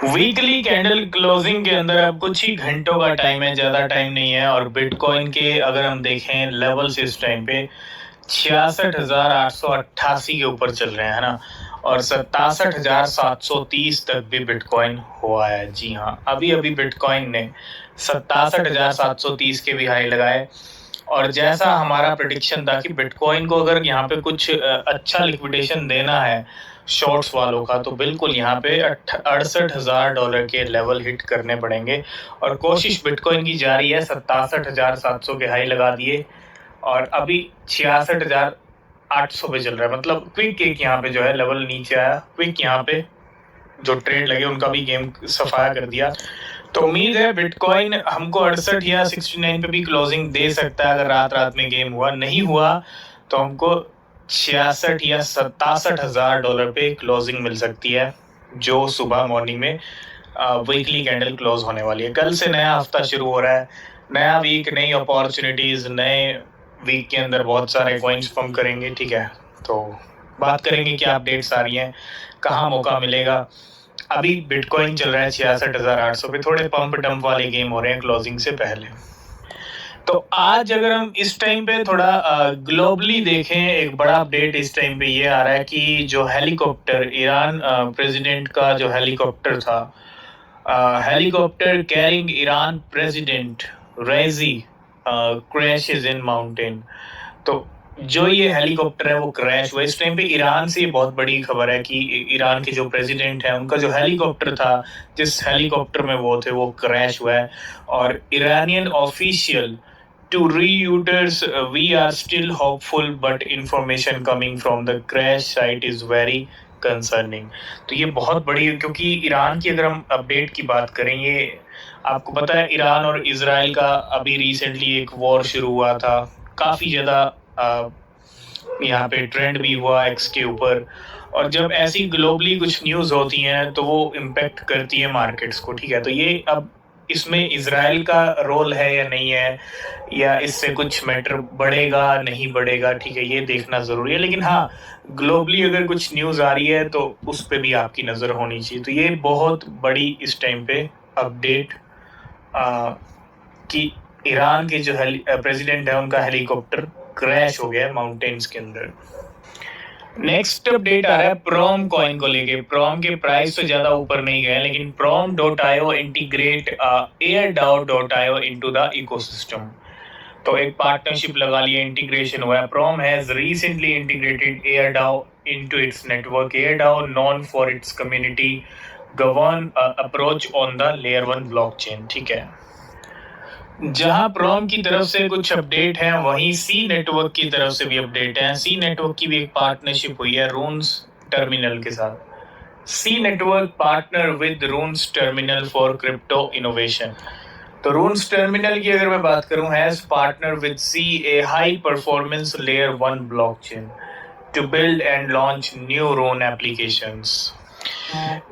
Weekly candle closing के अंदर अब कुछ ही घंटों का टाइम है, ज़्यादा टाइम नहीं है। और बिटकॉइन के अगर हम देखें लेवल्स इस टाइम पे 66,888 के ऊपर चल रहे हैं, है ना। और 67,730 तक भी बिटकॉइन हुआ है। जी हाँ, अभी अभी बिटकॉइन ने 67,730 के भी हाई लगाए। और जैसा हमारा प्रिडिक्शन था कि बिटकॉइन को अगर यहाँ पे कुछ अच्छा लिक्विडेशन देना है शॉर्ट्स वालों का, तो बिल्कुल यहाँ पे $68,000 के लेवल हिट करने पड़ेंगे। और कोशिश बिटकॉइन की जारी है, 67,700 के हाई लगा दिए और अभी 66,800 पे चल रहा है। मतलब क्विक एक यहाँ पे जो है लेवल नीचे आया, क्विक यहाँ पे जो ट्रेड लगे उनका भी गेम सफाया कर दिया। तो उम्मीद है बिटकॉइन हमको 68 या 69 पे भी क्लोजिंग दे सकता है अगर रात रात में गेम हुआ। नहीं हुआ तो हमको 66 या $67,000 पे क्लोजिंग मिल सकती है, जो सुबह मॉर्निंग में वीकली कैंडल क्लोज होने वाली है। कल से नया हफ्ता शुरू हो रहा है, नया वीक, नई अपॉर्चुनिटीज, नए वीक के अंदर बहुत सारे कॉइन्स पंप करेंगे। ठीक है, तो बात करेंगे क्या अपडेट्स आ रही हैं, कहाँ मौका मिलेगा। अभी बिटकॉइन चल रहा है 66,800 पे, थोड़े पंप डंप वाले गेम हो रहे हैं क्लोजिंग से पहले। तो आज अगर हम इस टाइम पे थोड़ा ग्लोबली देखें, एक बड़ा अपडेट इस टाइम पे ये आ रहा है कि जो हेलीकॉप्टर, ईरान प्रेसिडेंट का जो हेलीकॉप्टर था, helicopter carrying Iran president Raisi crashes in mountain. तो जो ये हेलीकॉप्टर है वो क्रैश हुआ। इस टाइम पे ईरान से बहुत बड़ी खबर है कि ईरान के जो प्रेसिडेंट है उनका जो हेलीकॉप्टर था, जिस हेलीकॉप्टर में वो थे, वो क्रैश हुआ है। और Iranian official to Reuters, we are still hopeful, but information coming from the crash site is very concerning। तो ये बहुत बड़ी, क्योंकि ईरान की अगर हम अपडेट की बात करें, ये आपको पता है ईरान और इजराइल का अभी रिसेंटली एक वॉर शुरू हुआ था। काफ़ी ज़्यादा यहाँ पे ट्रेंड भी हुआ एक्स के ऊपर। और जब ऐसी ग्लोबली कुछ न्यूज़ होती हैं तो वो इम्पेक्ट करती है मार्केट्स को। ठीक है, तो ये अब इसमें इजराइल का रोल है या नहीं है, या इससे कुछ मैटर बढ़ेगा नहीं बढ़ेगा, ठीक है, ये देखना ज़रूरी है। लेकिन हाँ, ग्लोबली अगर कुछ न्यूज़ आ रही है तो उस पर भी आपकी नज़र होनी चाहिए। तो ये बहुत बड़ी इस टाइम पे अपडेट कि ईरान के जो प्रेसिडेंट है उनका हेलीकॉप्टर क्रैश हो गया माउंटेन्स के अंदर। नेक्स्ट अपडेट आ रहा है प्रोम कॉइन को लेके। प्रोम के प्राइस तो ज्यादा ऊपर नहीं गए, लेकिन prom.io integrate airDAO.io into the ecosystem. तो एक पार्टनरशिप लगा ली है, इंटीग्रेशन हुआ है। Prom has recently integrated AirDAO into its network. AirDAO known for its community govern approach on the layer 1 blockchain. ठीक है, जहां प्रोम की तरफ से कुछ अपडेट है, वहीं सी नेटवर्क की तरफ से भी अपडेट है। सी नेटवर्क की भी एक पार्टनरशिप हुई है रून्स टर्मिनल के साथ। Sei network partner with Runes terminal for crypto innovation. तो रून्स टर्मिनल की अगर मैं बात करूं, has partner with Sei a high performance layer 1 blockchain to build and launch new rune applications.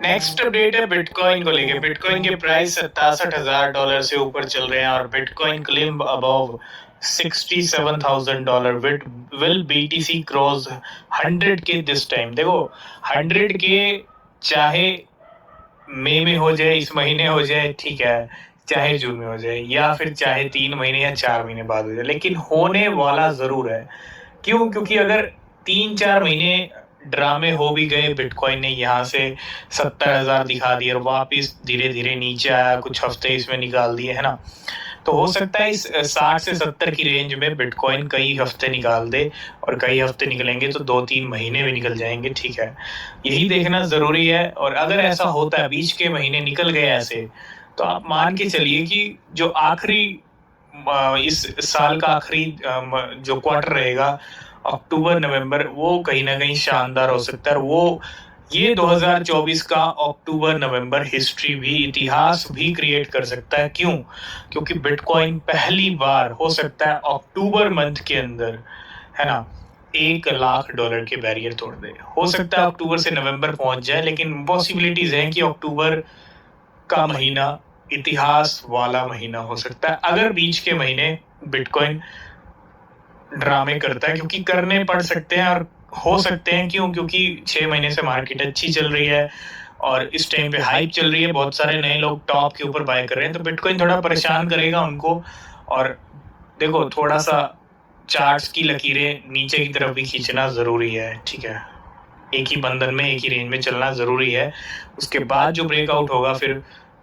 Next update है बिटकॉइन को लेके। बिटकॉइन के प्राइस $67,000 से ऊपर चल रहे हैं और bitcoin climb above $67,000। Will BTC cross 100 K this time. देखो 100 के चाहे मई में हो जाए, इस महीने हो जाए, ठीक है, चाहे जून में हो जाए, या फिर चाहे 3 महीने या 4 महीने बाद हो जाए, लेकिन होने वाला जरूर है। क्यों? क्योंकि अगर 3-4 महीने ड्रामे हो भी गए, बिटकॉइन ने यहाँ से 70,000 दिखा दिया और वापिस धीरे धीरे नीचे आया, कुछ हफ्ते इसमें निकाल दिए, है ना। तो हो सकता है इस 60 से 70 की रेंज में बिटकॉइन कई हफ्ते निकाल दे, और कई हफ्ते निकलेंगे तो 2-3 महीने भी निकल जाएंगे। ठीक है, यही देखना जरूरी है। और अगर ऐसा होता है, बीच के महीने निकल गए ऐसे, तो आप मान के चलिए कि जो आखिरी इस साल का आखिरी जो क्वार्टर रहेगा, अक्टूबर नवंबर, वो कहीं ना कहीं शानदार हो सकता है। वो ये 2024 का अक्टूबर नवंबर हिस्ट्री भी, इतिहास भी क्रिएट कर सकता है। क्यों? क्योंकि बिटकॉइन पहली बार हो सकता है अक्टूबर मंथ के अंदर, है ना, $1,00,000 के बैरियर तोड़ दे। हो सकता है अक्टूबर से नवंबर पहुंच जाए, लेकिन पॉसिबिलिटीज हैं कि अक्टूबर का महीना इतिहास वाला महीना हो सकता है, अगर बीच के महीने बिटकॉइन ड्रामे करता है। क्योंकि करने पड़ सकते हैं और हो सकते हैं। क्यों? क्योंकि 6 महीने से मार्केट अच्छी चल रही है और इस टाइम पे हाइप चल रही है, बहुत सारे नए लोग टॉप के ऊपर बाय कर रहे हैं, तो बिटकॉइन थोड़ा परेशान करेगा उनको। और देखो थोड़ा सा चार्ट्स की लकीरें नीचे की तरफ भी खींचना ज़रूरी है, ठीक है। एक ही बंधन में एक ही रेंज में चलना ज़रूरी है। उसके बाद जो ब्रेकआउट होगा फिर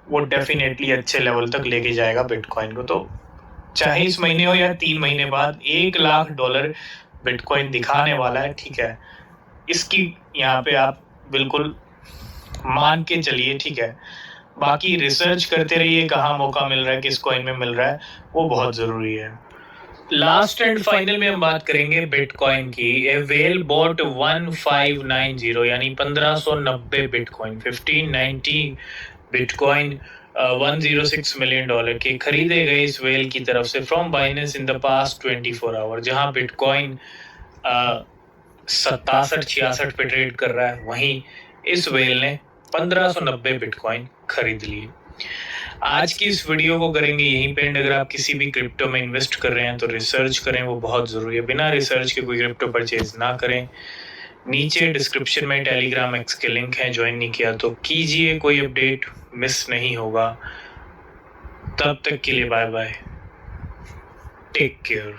वो डेफिनेटली अच्छे लेवल तक लेके जाएगा बिटकॉइन को। तो चाहे इस महीने हो या 3 महीने बाद $1,00,000 बिटकॉइन दिखाने वाला है, ठीक है। इसकी यहाँ पे आप बिल्कुल मान के चलिए, ठीक है। बाकी रिसर्च करते रहिए, कहाँ मौका मिल रहा है, किस कॉइन में मिल रहा है, वो बहुत ज़रूरी है। लास्ट एंड फाइनल में हम बात करेंगे बिटकॉइन की। ए वेल बॉट 1590 यानी 1590 बिटकॉइन, 1590 बिटकॉइन, $106 मिलियन के खरीदे गए इस वेल की तरफ से from Binance in the past 24 hour, जहां बिटकॉइन 67-66 पे ट्रेड कर रहा है, वहीं इस वेल ने 1590 बिटकॉइन खरीद लिए। आज की इस वीडियो को करेंगे यहीं पे एंड। अगर आप किसी भी क्रिप्टो में इन्वेस्ट कर रहे हैं तो रिसर्च करें, वो बहुत ज़रूरी है। बिना रिसर्च के कोई क्रिप्टो परचेज ना करें। नीचे डिस्क्रिप्शन में टेलीग्राम एक्स के लिंक है, ज्वाइन नहीं किया तो कीजिए, कोई अपडेट मिस नहीं होगा। तब तक के लिए बाय बाय, टेक केयर।